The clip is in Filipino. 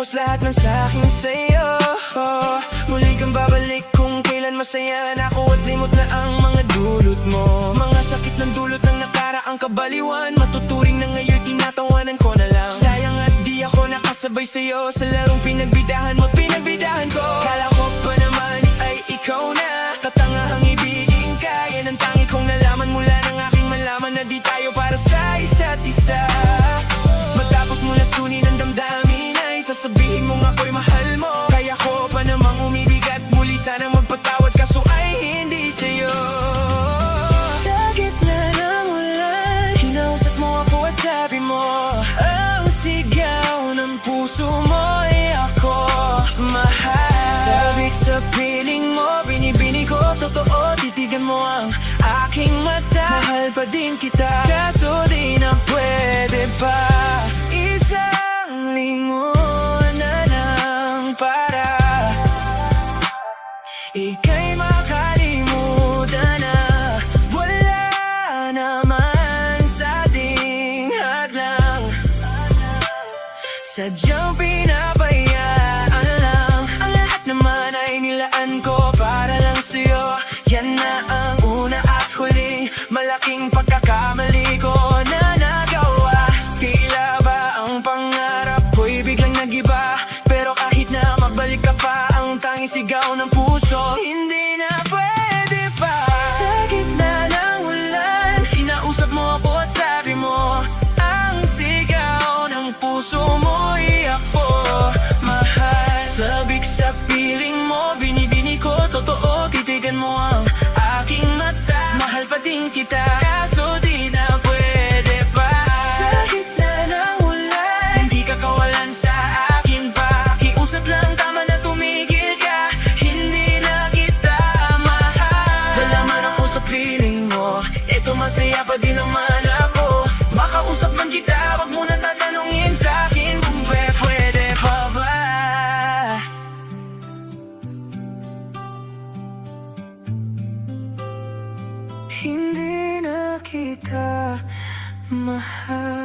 Pinaubos lahat ng sakin sa'yo. Muli kang babalik kung kailan masaya na ako, at limot na ang mga dulot mo. Mga sakit ng dulot ng nakaraang kabaliwan, matuturing na ngayon tinatawanan ko na lang. Sayang at di ako nakasabay sa'yo sa larong pinagbidahan mo't pinagbidahan ko. Kala ko pa naman ay ikaw na, katangahang ibigin ka. Yan ang tangi kong nalaman mula ng aking malaman na di tayo para sa isa't isa. Matapos mo lasunin ang damdamin ay sasabihin mong ako'y mahal mo. Kaya ko pa namang umibig at muli sana magpatawad, kaso ay hindi sa'yo. Sa gitna ng ulan, kinausap mo ako at sabi mo, ang sigaw ng puso mo ay ako mahal. Sabik sa piling mo, binibini ko totoo, titigan mo ang aking mata. Mahal pa din kita, kaso di na pwede pa. Isang lingon na lang para ika'y makalimutan na. Wala naman sa ating hadlang, sadyang pinabayaan lang. Ang lahat naman ay nilaan ko para lang sa'yo. Yan na ang una at huli, malaking pagkakamali ko na nagawa. Tila ba ang pangarap ko'y biglang nagiba, pero kahit na magbalik ka pa, ang tanging sigaw ng puso hindi na pwede pa. Sa gitna ng ulan, kinausap mo ako at sabi mo, ang sigaw ng puso mo'y ako mahal. Sabik sa piling mo, binibini ko totoo, titigan mo ang aking mata. Mahal pa din kita, kaso di na pwede pa. Sa gitna ng ulan, hindi ka kawalan sa akin pa. Kiusap lang, tama na tumigil ka, hindi na kita mahal. Wala man ako sa piling mo, eto masaya pa din naman ako. Makausap man kita, wag mo na tatanungin sa akin kung pwede pa ba. Hindi na kita mahal.